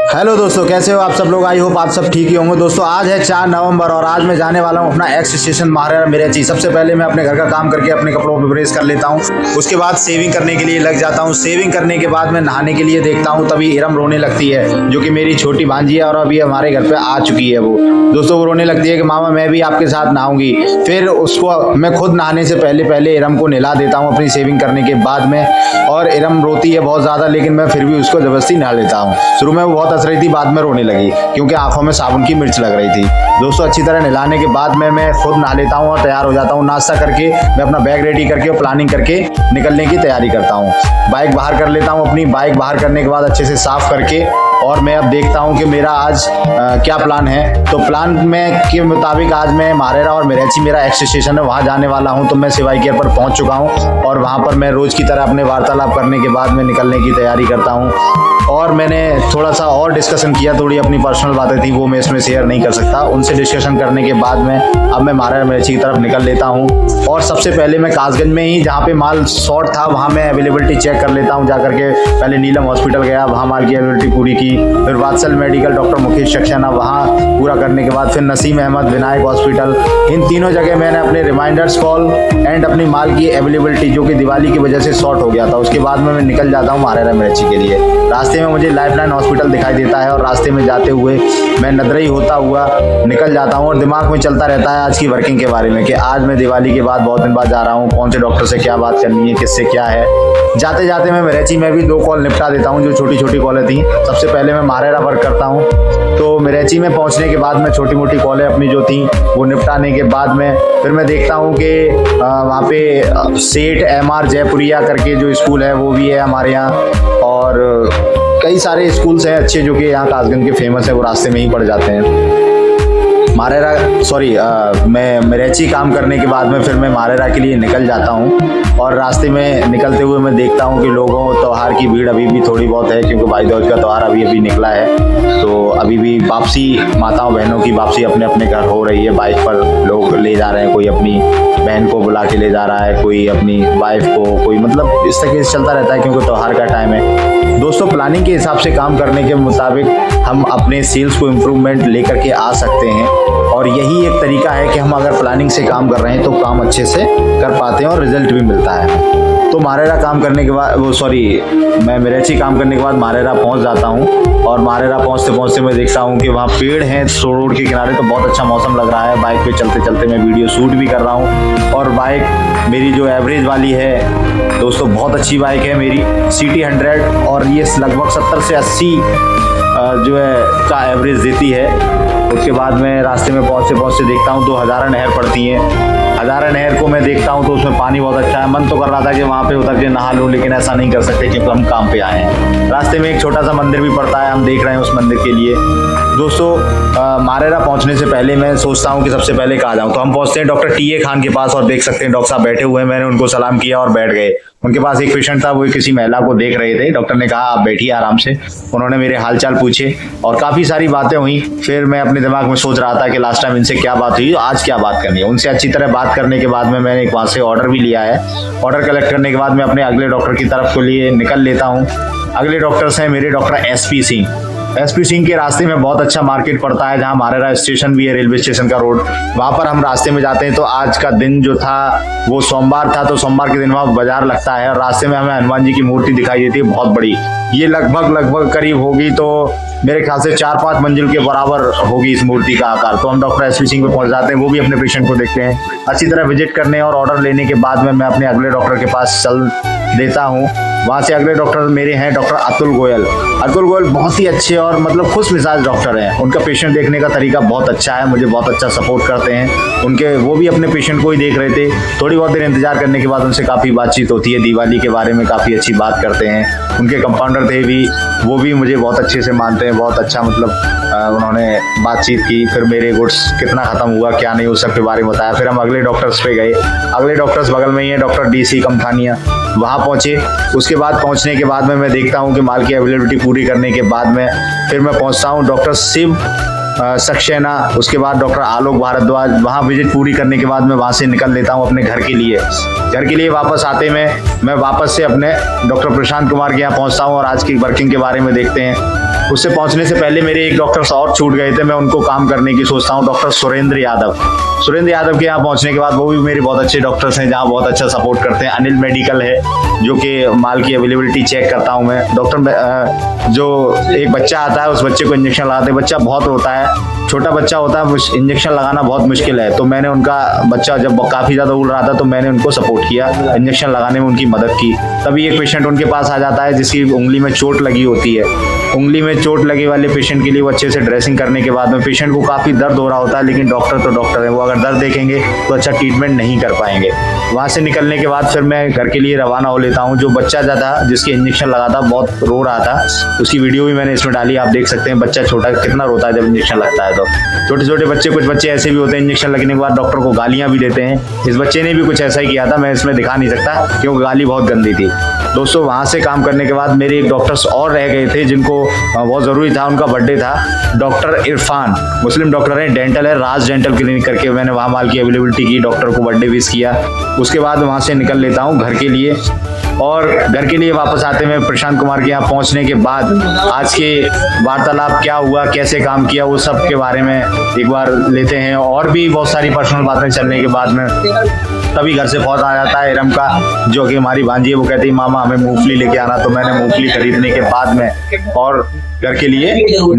Hello दोस्तों, कैसे हो आप सब लोग। आई होप आप सब ठीक ही होंगे। दोस्तों आज है 4 नवंबर और आज मैं जाने वाला हूं अपना एक्स स्टेशन महाराणा मिरेची। सबसे पहले मैं अपने घर का काम करके अपने कपड़ों पे प्रेस कर लेता हूं। उसके बाद सेविंग करने के लिए लग जाता हूं। सेविंग करने के बाद मैं नहाने के लिए देखता हूं, तभी इरम रोने लगती है, जो कि मेरी छोटी भांजी है और अभी हमारे घर पे आ चुकी है। वो दोस्तों वो रोने लगती है कि मामा मैं भी आपके साथ नहाऊंगी। फिर उसको मैं खुद नहाने से पहले पहले इरम को नहला देता हूँ अपनी सेविंग करने के बाद में। और इरम रोती है बहुत ज़्यादा, लेकिन मैं फिर भी उसको जबरदस्ती नहा लेता हूँ। शुरू में वो बहुत हंस रही थी, बाद में रोने लगी क्योंकि आंखों में साबुन की मिर्च लग रही थी। दोस्तों अच्छी तरह नहलाने के बाद में मैं खुद नहा लेता हूँ और तैयार हो जाता हूँ। नाश्ता करके मैं अपना बैग रेडी करके और प्लानिंग करके निकलने की तैयारी करता हूँ। बाइक बाहर कर लेता हूँ अपनी। बाइक बाहर करने के बाद अच्छे से साफ करके और मैं अब देखता हूँ कि मेरा आज क्या प्लान है। तो प्लान में के मुताबिक आज मैं मारेरा और मिरेची मेरा एक्स स्टेशन है, वहाँ जाने वाला हूँ। तो मैं सिवाई केयर पर पहुँच चुका हूँ और वहाँ पर मैं रोज़ की तरह अपने वार्तालाप करने के बाद में निकलने की तैयारी करता हूँ। और मैंने थोड़ा सा और डिस्कशन किया, थोड़ी अपनी पर्सनल बातें थी, वो मैं इसमें शेयर नहीं कर सकता। उनसे डिस्कशन करने के बाद में अब मैं मारेरा मिरेची की तरफ निकल लेता हूँ। और सबसे पहले मैं कासगंज में ही जहाँ पे माल शॉर्ट था वहाँ मैं अवेलेबिलिटी चेक कर लेता हूँ। जा करके पहले नीलम हॉस्पिटल गया, वहाँ माल की अवेलेबिलिटी पूरी की। फिर वात्सल मेडिकल डॉक्टर मुकेश सक्सेना, वहाँ पूरा करने के बाद फिर नसीम अहमद विनायक हॉस्पिटल, इन तीनों जगह मैंने अपने रिमाइंडर्स कॉल एंड अपनी माल की अवेलेबिलिटी जो कि दिवाली की वजह से शॉर्ट हो गया था, उसके बाद में मैं निकल जाता हूँ मारेरा मिरेची के लिए। रास्ते में मुझे लाइफलाइन हॉस्पिटल दिखाई देता है और रास्ते में जाते हुए मैं नदरई होता हुआ निकल जाता हूँ। और दिमाग में चलता रहता है आज की वर्किंग के बारे में कि आज मैं दिवाली के बाद बहुत दिन बाद जा रहा हूँ, कौन से डॉक्टर से क्या बात करनी है, किससे क्या है। जाते जाते मैं मिरेची में भी 2 कॉल निपटा देता हूँ जो छोटी छोटी कॉलें थी। सबसे पहले मैं मारेरा वर्क करता हूँ, तो मिरेची में पहुँचने के बाद में छोटी मोटी कॉलें अपनी जो थी वो निपटाने के बाद में फिर मैं देखता हूँ कि वहाँ पे सेठ MR जयपुरिया करके जो स्कूल है वो भी है हमारे यहाँ। और कई सारे स्कूल्स हैं अच्छे जो कि यहाँ कासगंज के फेमस है, वो रास्ते में ही पड़ जाते हैं। मैं मिरेची काम करने के बाद में फिर मैं मारेरा के लिए निकल जाता हूँ। और रास्ते में निकलते हुए मैं देखता हूँ कि लोगों त्यौहार की भीड़ अभी भी थोड़ी बहुत है, क्योंकि भाई दूज का त्यौहार अभी निकला है। तो अभी भी वापसी, माताओं बहनों की वापसी अपने अपने घर हो रही है। बाइक पर लोग ले जा रहे हैं, कोई अपनी बहन को बुला के ले जा रहा है, कोई अपनी वाइफ को, कोई मतलब इस तरीके से चलता रहता है क्योंकि त्यौहार का टाइम है। दोस्तों प्लानिंग के हिसाब से काम करने के मुताबिक हम अपने सेल्स को इम्प्रूवमेंट लेकर के आ सकते हैं। और यही एक तरीका है कि हम अगर प्लानिंग से काम कर रहे हैं तो काम अच्छे से कर पाते हैं और रिजल्ट भी मिलता है। तो मारेरा काम करने के बाद मैं मिरेची काम करने के बाद मारेरा पहुंच जाता हूं। और मारेरा पहुंचते पहुंचते मैं देखता हूं कि वहां पेड़ हैं रोड के किनारे, तो बहुत अच्छा मौसम लग रहा है। बाइक पे चलते चलते मैं वीडियो शूट भी कर रहा हूं। और बाइक मेरी जो एवरेज वाली है दोस्तों, बहुत अच्छी बाइक है मेरी CT 100, और ये लगभग 70 से 80 जो है का एवरेज देती है। उसके बाद में रास्ते में पहुँचते पहुँचते देखता हूँ 2 हज़ारा नहर पड़ती हैं। हज़ारा नहर को मैं देखता हूँ तो उसमें पानी बहुत अच्छा है। मन तो कर रहा था कि वहाँ पे उतर के नहा लूँ, लेकिन ऐसा नहीं कर सकते क्योंकि हम काम पे आए हैं। रास्ते में एक छोटा सा मंदिर भी पड़ता है, हम देख रहे हैं उस मंदिर के लिए। दोस्तों मारेरा पहुँचने से पहले मैं सोचता हूँ कि सबसे पहले कहाँ जाऊँ, तो हम पहुँचते हैं डॉक्टर TA खान के पास और देख सकते हैं डॉक्टर साहब बैठे हुए हैं। मैंने उनको सलाम किया और बैठ गए। उनके पास एक पेशेंट था, वो किसी महिला को देख रहे थे। डॉक्टर ने कहा आप बैठिए आराम से। उन्होंने मेरे हालचाल पूछे और काफ़ी सारी बातें हुई। फिर मैं अपने दिमाग में सोच रहा था कि लास्ट टाइम इनसे क्या बात हुई, आज क्या बात करनी है। उनसे अच्छी तरह बात करने के बाद में मैंने एक वहाँ से ऑर्डर भी लिया है। ऑर्डर कलेक्ट करने के बाद मैं अपने अगले डॉक्टर की तरफ के लिए निकल लेता हूँ। अगले डॉक्टर्स हैं मेरे doctor SP Singh. SP Singh के रास्ते में बहुत अच्छा मार्केट पड़ता है, जहाँ मारेरा स्टेशन भी है, रेलवे स्टेशन का रोड। वहाँ पर हम रास्ते में जाते हैं। तो आज का दिन जो था वो सोमवार था, तो सोमवार के दिन वहाँ बाजार लगता है और रास्ते में हमें हनुमान जी की मूर्ति दिखाई देती है बहुत बड़ी। ये लगभग करीब होगी तो मेरे ख्याल से 4-5 मंजिल के बराबर होगी इस मूर्ति का आकार। तो हम डॉक्टर SP सिंह पे पहुँच जाते हैं, वो भी अपने पेशेंट को देखते हैं। अच्छी तरह विजिट करने और ऑर्डर लेने के बाद में मैं अपने अगले डॉक्टर के पास चल देता हूँ। वहाँ से अगले डॉक्टर मेरे हैं डॉक्टर अतुल गोयल। अतुल गोयल बहुत ही अच्छे और मतलब खुश मिजाज डॉक्टर हैं। उनका पेशेंट देखने का तरीका बहुत अच्छा है, मुझे बहुत अच्छा सपोर्ट करते हैं। वो भी अपने पेशेंट को ही देख रहे थे। थोड़ी बहुत देर इंतजार करने के बाद उनसे काफ़ी बातचीत होती है, दिवाली के बारे में काफ़ी अच्छी बात करते हैं। उनके कंपाउंडर थे भी, वो भी मुझे बहुत अच्छे से मानते हैं, बहुत अच्छा मतलब उन्होंने बातचीत की। फिर मेरे गुड्स कितना ख़त्म हुआ क्या नहीं, उस सब के बारे में बताया। फिर हम अगले डॉक्टर्स पे गए। अगले डॉक्टर्स बगल में ही है डॉक्टर DC कमथानिया, वहाँ पहुँचे। उसके बाद पहुँचने के बाद में मैं देखता हूँ कि माल की अवेलेबिलिटी पूरी करने के बाद में फिर मैं पहुँचता हूँ डॉक्टर शिव सक्सेना, उसके बाद डॉक्टर आलोक भारद्वाज। वहाँ विजिट पूरी करने के बाद मैं वहाँ से निकल लेता हूँ अपने घर के लिए। घर के लिए वापस आते में मैं वापस से अपने डॉक्टर प्रशांत कुमार के यहाँ पहुँचता हूँ और आज की वर्किंग के बारे में देखते हैं। उससे पहुंचने से पहले मेरे एक डॉक्टर और छूट गए थे, मैं उनको काम करने की सोचता हूँ। डॉक्टर सुरेंद्र यादव के यहाँ पहुंचने के बाद वो भी मेरे बहुत अच्छे डॉक्टर्स हैं, जहाँ बहुत अच्छा सपोर्ट करते हैं। अनिल मेडिकल है, जो कि माल की अवेलेबिलिटी चेक करता हूँ मैं। डॉक्टर जो एक बच्चा आता है, उस बच्चे को इंजेक्शन लगाते हैं, बच्चा बहुत रोता है, छोटा बच्चा होता है, इंजेक्शन लगाना बहुत मुश्किल है। तो मैंने उनका बच्चा जब काफ़ी ज़्यादा उड़ रहा था तो मैंने उनको सपोर्ट किया, इंजेक्शन लगाने में उनकी मदद की। तभी एक पेशेंट उनके पास आ जाता है जिसकी उंगली में चोट लगी होती है। उंगली में चोट लगे वाले पेशेंट के लिए वो अच्छे से ड्रेसिंग करने के बाद में पेशेंट को काफ़ी दर्द हो रहा होता है, लेकिन डॉक्टर तो डॉक्टर है, वो अगर दर्द देखेंगे तो अच्छा ट्रीटमेंट नहीं कर पाएंगे। वहाँ से निकलने के बाद फिर मैं घर के लिए रवाना हो लेता हूँ। जो बच्चा था जिसके इंजेक्शन लगा था, बहुत रो रहा था, उसकी वीडियो भी मैंने इसमें डाली, आप देख सकते हैं बच्चा छोटा कितना रोता है जब इंजेक्शन लगता है। तो छोटे छोटे बच्चे, कुछ बच्चे ऐसे भी होते हैं इंजेक्शन लगने के बाद डॉक्टर को गालियाँ भी देते हैं। इस बच्चे ने भी कुछ ऐसा ही किया था, मैं इसमें दिखा नहीं सकता क्योंकि गाली बहुत गंदी थी। दोस्तों, वहाँ से काम करने के बाद मेरे एक डॉक्टर्स और रह गए थे जिनको बहुत ज़रूरी था, उनका बर्थडे था। डॉक्टर इरफान मुस्लिम डॉक्टर है, डेंटल है, राज डेंटल क्लिनिक करके, मैंने वहाँ माल की अवेलेबिलिटी की, डॉक्टर को बर्थडे विश किया। उसके बाद वहाँ से निकल लेता हूँ घर के लिए। और घर के लिए वापस आते में प्रशांत कुमार के यहाँ पहुँचने के बाद आज के वार्तालाप क्या हुआ, कैसे काम किया, वो सब के बारे में एक बार लेते हैं। और भी बहुत सारी पर्सनल बातें चलने के बाद में तभी घर से फोन आ जाता है इरम का, जो कि हमारी भांजी है। वो कहती है मामा हमें मूंगफली लेके आना, तो मैंने मूंगफली खरीदने के बाद में और घर के लिए